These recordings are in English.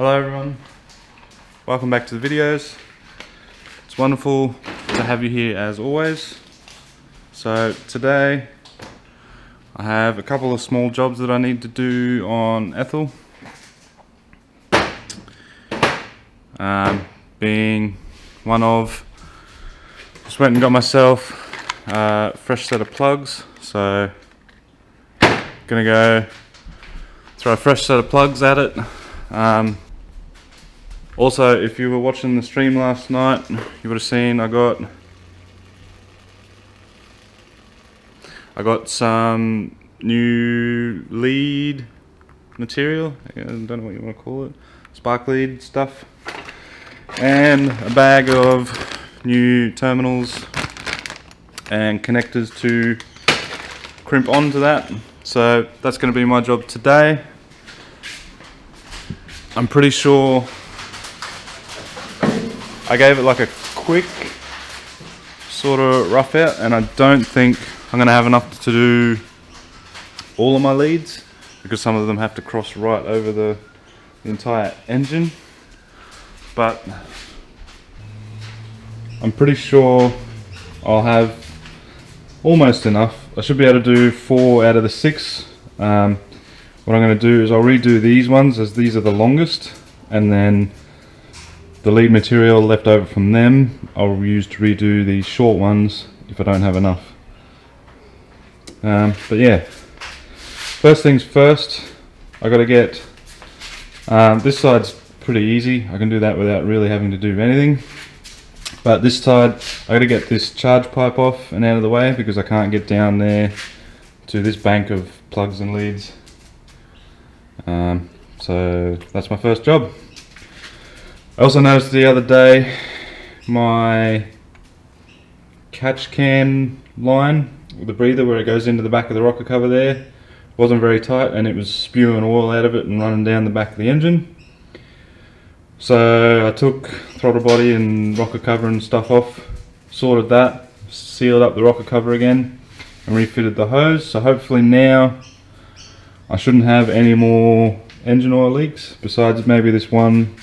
Hello everyone, welcome back to the videos. It's wonderful to have you here as always. So today I have a couple of small jobs that I need to do on Ethel. Being one of, just went and got myself a fresh set of plugs, so gonna go throw a fresh set of plugs at it. Also, if you were watching the stream last night, you would have seen I got some new lead material. I don't know what you want to call it, spark lead stuff, and a bag of new terminals and connectors to crimp onto that. So that's going to be my job today. I'm pretty sure I gave it like a quick sort of rough out, and I don't think I'm going to have enough to do all of my leads because some of them have to cross right over the entire engine. But I'm pretty sure I'll have almost enough. I should be able to do 4 out of the 6. What I'm going to do is I'll redo these ones as these are the longest, and then the lead material left over from them I'll use to redo these short ones if I don't have enough. But yeah, first things first, I got to get this side's pretty easy. I can do that without really having to do anything. But this side, I got to get this charge pipe off and out of the way because I can't get down there to this bank of plugs and leads. So that's my first job. I also noticed the other day my catch can line with the breather where it goes into the back of the rocker cover there wasn't very tight, and it was spewing oil out of it and running down the back of the engine. So I took throttle body and rocker cover and stuff off, sorted that, sealed up the rocker cover again and refitted the hose. So hopefully now I shouldn't have any more engine oil leaks besides maybe this one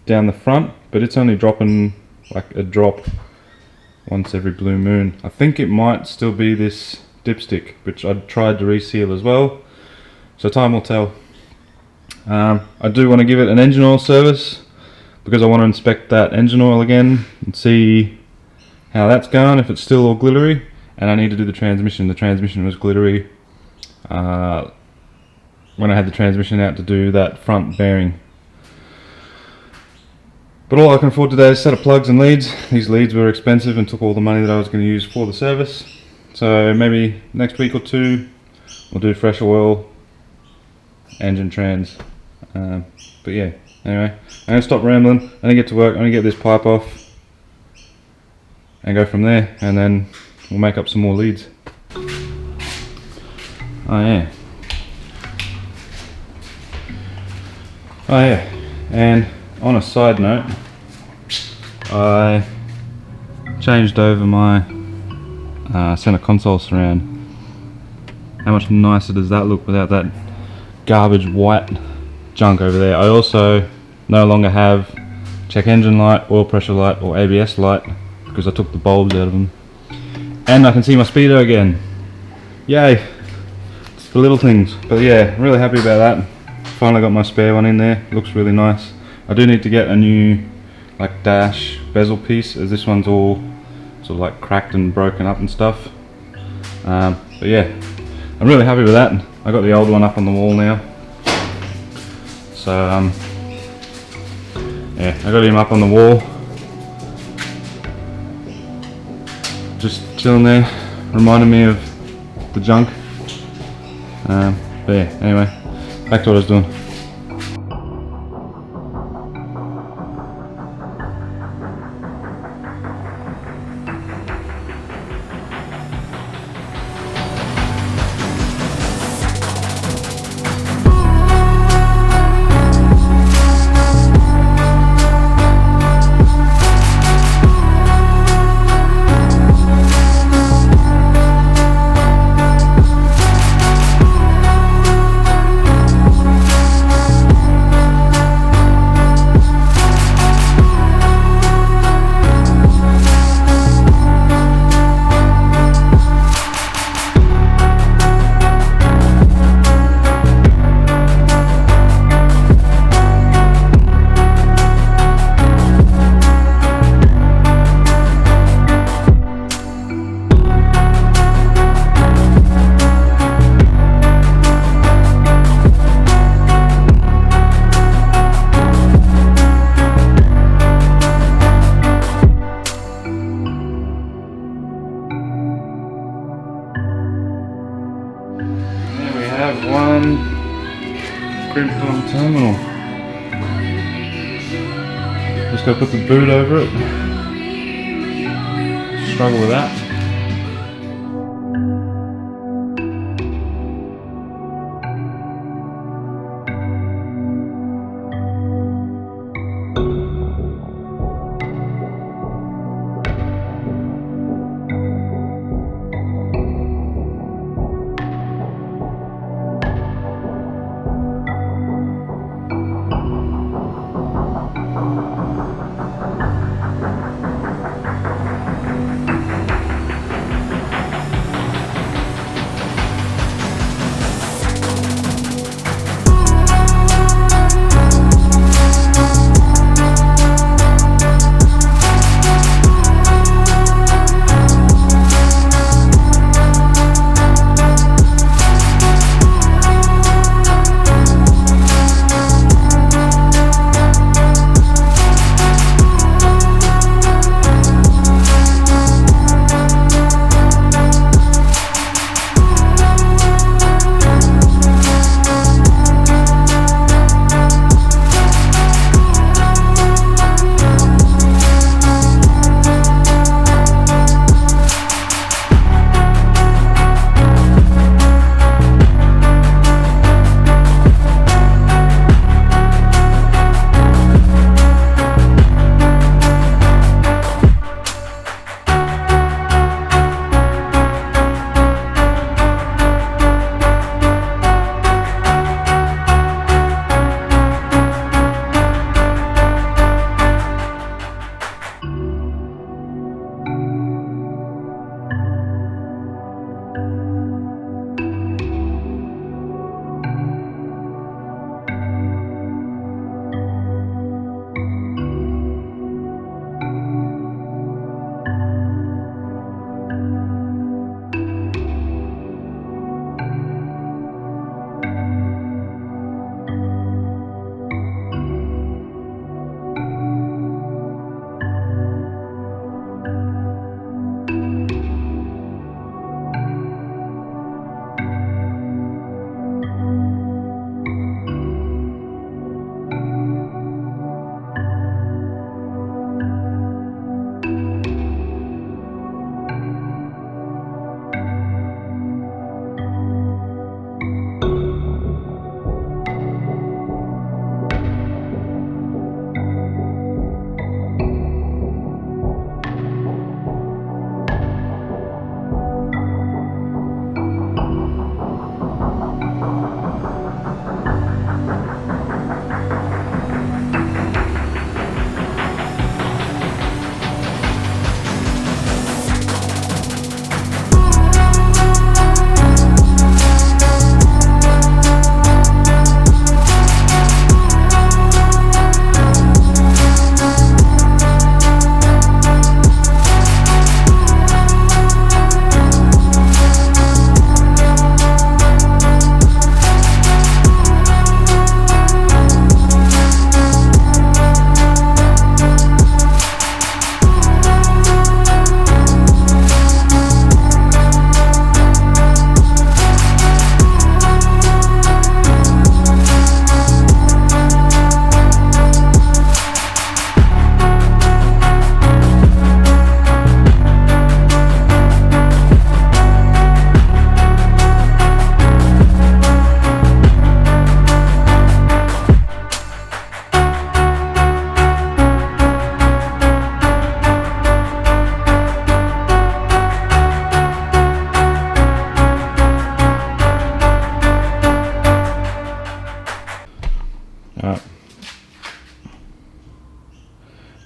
down the front, but it's only dropping like a drop once every blue moon. I think it might still be this dipstick, which I tried to reseal as well, so time will tell. I do want to give it an engine oil service because I want to inspect that engine oil again and see how that's going, if it's still all glittery, and I need to do the transmission. The transmission was glittery when I had the transmission out to do that front bearing. But all I can afford today is a set of plugs and leads. These leads were expensive and took all the money that I was going to use for the service. So maybe next week or two we'll do fresh oil, engine trans. But yeah, anyway, I'm going to stop rambling. I'm going to get to work. I'm going to get this pipe off and go from there, and then we'll make up some more leads. Oh yeah, and on a side note, I changed over my center console surround. How much nicer does that look without that garbage white junk over there? I also no longer have check engine light, oil pressure light or ABS light because I took the bulbs out of them. And I can see my speedo again. Yay! It's the little things. But yeah, really happy about that. Finally got my spare one in there. Looks really nice. I do need to get a new like dash bezel piece, as this one's all sort of like cracked and broken up and stuff. But yeah, I'm really happy with that. I got the old one up on the wall now. So yeah, I got him up on the wall, just chilling there, reminding me of the junk. But yeah, anyway, back to what I was doing. crimped on terminal. Just gotta put the boot over it. Struggle with that.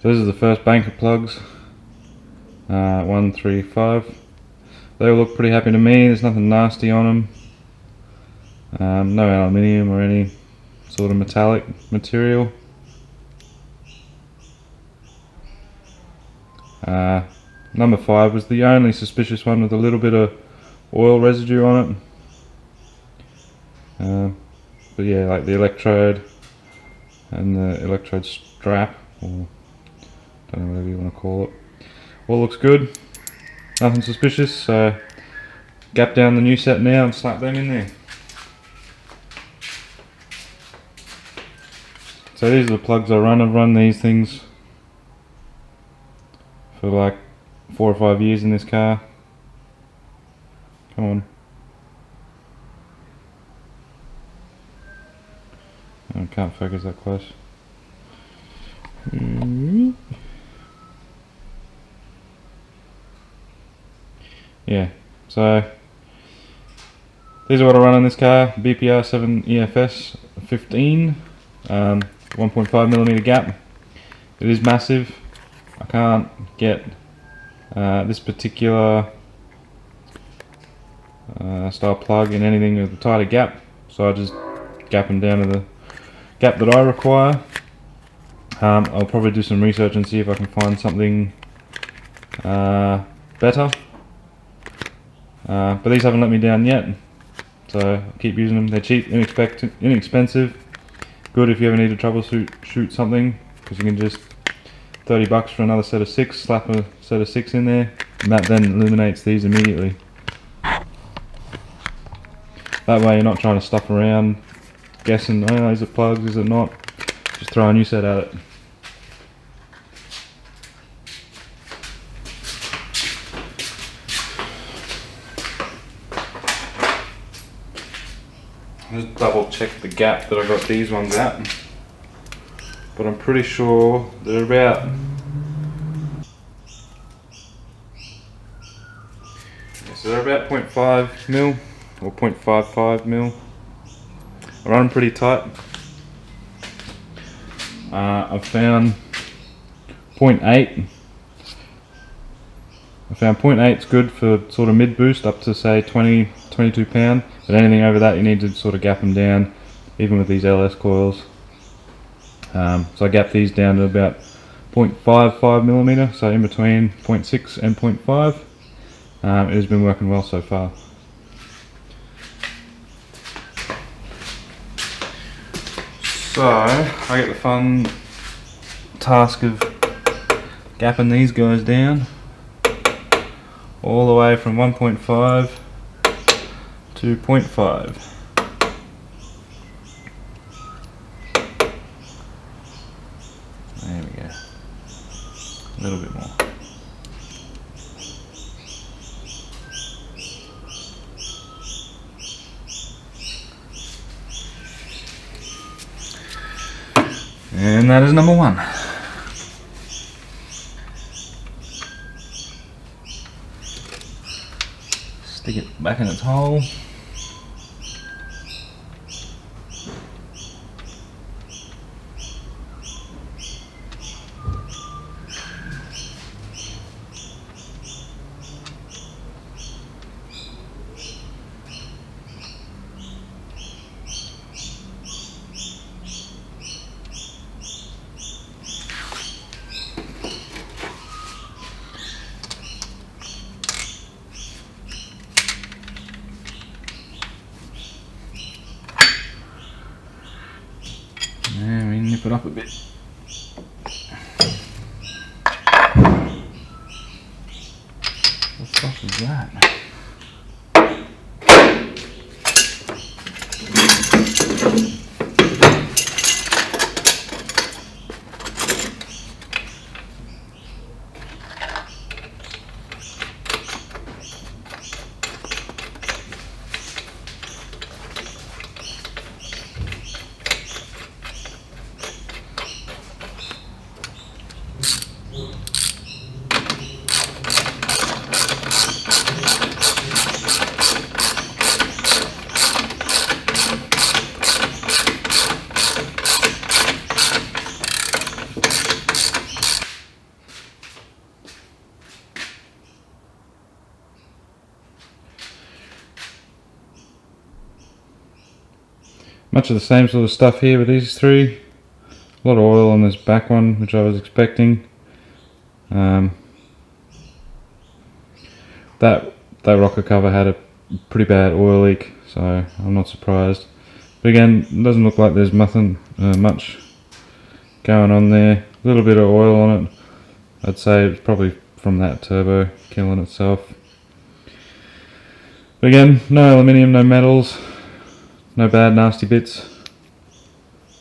So this is the first bank of plugs, 1, 3, 5. They all look pretty happy to me. There's nothing nasty on them. No aluminium or any sort of metallic material. Number 5 was the only suspicious one with a little bit of oil residue on it. But yeah, like the electrode and the electrode strap, or don't know whatever you want to call it, all looks good. Nothing suspicious, so gap down the new set now and slap them in there. So these are the plugs I run. I've run these things for like 4 or 5 years in this car. Come on. I can't focus that close. Yeah, so these are what I run on this car. BPR 7 EFS 15, 1.5mm gap. It is massive. I can't get this particular style plug in anything with a tighter gap, so I just gap them down to the gap that I require. I'll probably do some research and see if I can find something better, but these haven't let me down yet, so I'll keep using them. They're cheap, inexpensive, good if you ever need to troubleshoot something, because you can just $30 for another set of 6, slap a set of 6 in there, and that then eliminates these immediately. That way you're not trying to stuff around guessing, oh, is it plugs, is it not? Just throw a new set at it. Just double check the gap that I got these ones at, but I'm pretty sure they're about so they're about 0.5mm or 0.55mm. I run them pretty tight. I've found 0.8. I found 0.8 is good for sort of mid boost up to say 22 pound, but anything over that you need to sort of gap them down, even with these LS coils. So I gap these down to about 0.55mm, so in between 0.6 and 0.5. It has been working well so far. So I get the fun task of gapping these guys down all the way from 1.5 to 0.5. There we go. A little bit more. And that is number 1. Stick it back in its hole. And we nip it up a bit. What the fuck is that? Much of the same sort of stuff here with these three. A lot of oil on this back one, which I was expecting. That rocker cover had a pretty bad oil leak, so I'm not surprised. But again, it doesn't look like there's nothing much going on there. A little bit of oil on it. I'd say it's probably from that turbo killing itself. But again, no aluminium, no metals. No bad nasty bits,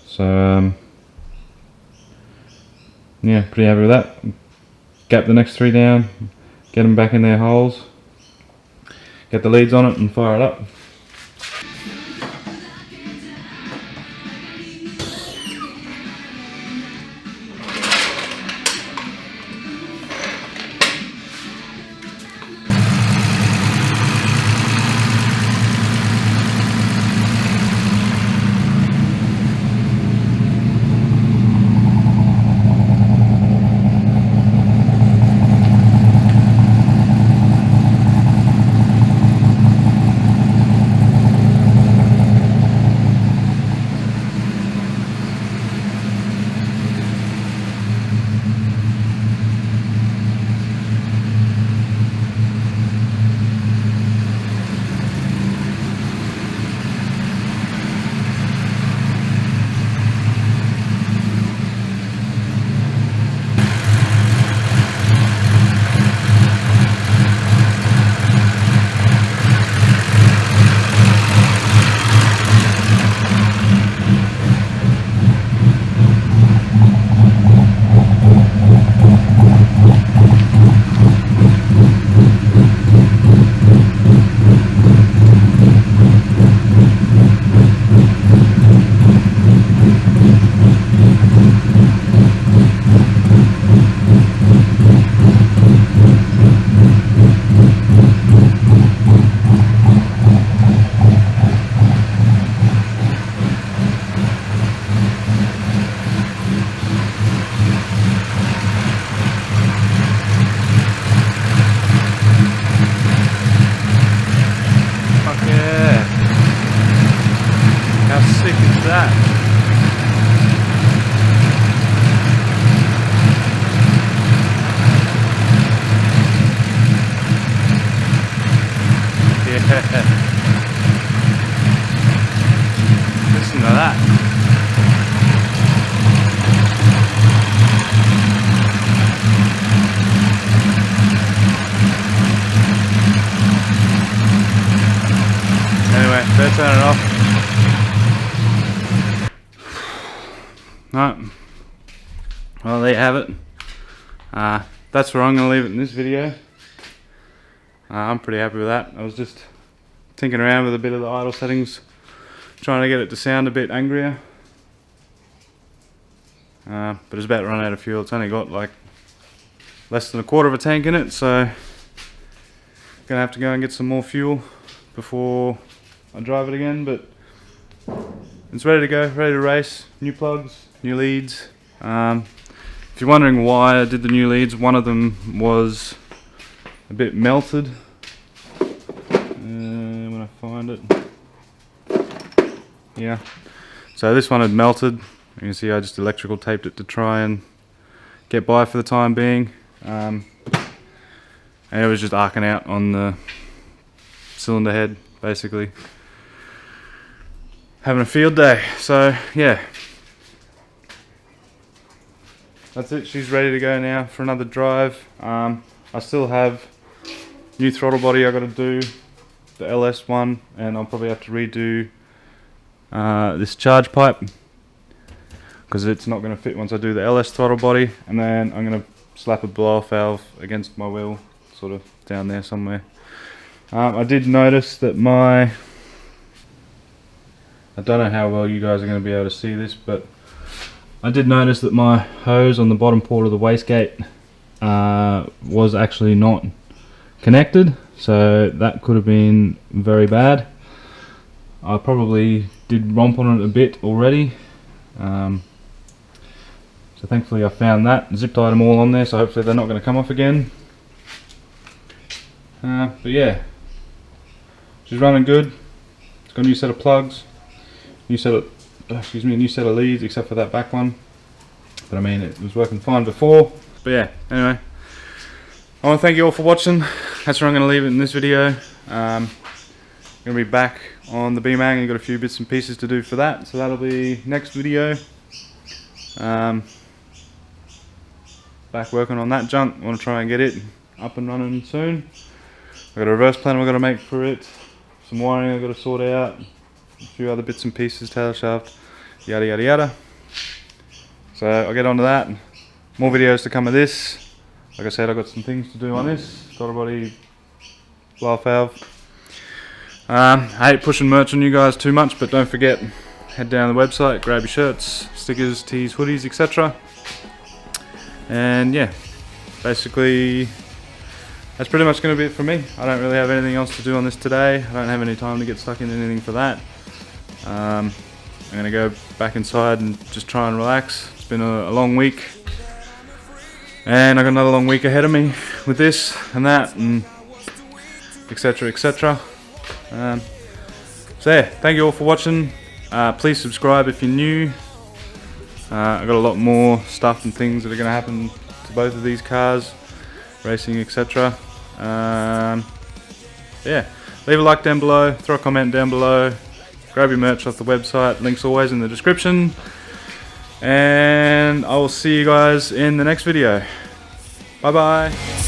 so Yeah, pretty happy with that. Gap the next 3 down, get them back in their holes, get the leads on it and fire it up. Listen to that. Anyway, better turn it off. Right. Well, there you have it. That's where I'm going to leave it in this video. I'm pretty happy with that. I was just tinkering around with a bit of the idle settings, trying to get it to sound a bit angrier. But it's about to run out of fuel. It's only got like less than a quarter of a tank in it, so gonna have to go and get some more fuel before I drive it again. But it's ready to go, ready to race. New plugs, new leads. If you're wondering why I did the new leads, one of them was a bit melted. When I find it, yeah. So this one had melted. You can see I just electrical taped it to try and get by for the time being, and it was just arcing out on the cylinder head, basically. Having a field day. So yeah, that's it. She's ready to go now for another drive. I still have new throttle body I got to do, the LS one, and I'll probably have to redo this charge pipe because it's not going to fit once I do the LS throttle body. And then I'm going to slap a blow-off valve against my wheel, sort of down there somewhere. I did notice that I don't know how well you guys are going to be able to see this, but I did notice that my hose on the bottom port of the wastegate was actually not connected, so that could have been very bad. I probably did romp on it a bit already, so thankfully I found that, zip tied them all on there, so hopefully they're not going to come off again. But yeah, she's running good. It's got a new set of plugs, new set of leads, except for that back one, but I mean it was working fine before. But yeah, anyway, I want to thank you all for watching. That's where I'm going to leave it in this video. I'm going to be back on the B-Mag and got a few bits and pieces to do for that, so that'll be next video. Back working on that junk. I want to try and get it up and running soon. I've got a reverse plan I've got to make for it, some wiring I've got to sort out, a few other bits and pieces, tail shaft, yada yada yada. So I'll get onto that. more videos to come of this. Like I said, I've got some things to do on this. Throttle body, blow valve. I hate pushing merch on you guys too much, but don't forget, head down to the website, grab your shirts, stickers, tees, hoodies, etc. And yeah, basically that's pretty much going to be it for me. I don't really have anything else to do on this today. I don't have any time to get stuck into anything for that. I'm going to go back inside and just try and relax. It's been a long week, and I got another long week ahead of me with this and that, and etc, etc. So yeah, thank you all for watching. Please subscribe if you're new. I've got a lot more stuff and things that are going to happen to both of these cars, racing, etc. Yeah, leave a like down below, throw a comment down below, grab your merch off the website, links always in the description, and I will see you guys in the next video. Bye bye.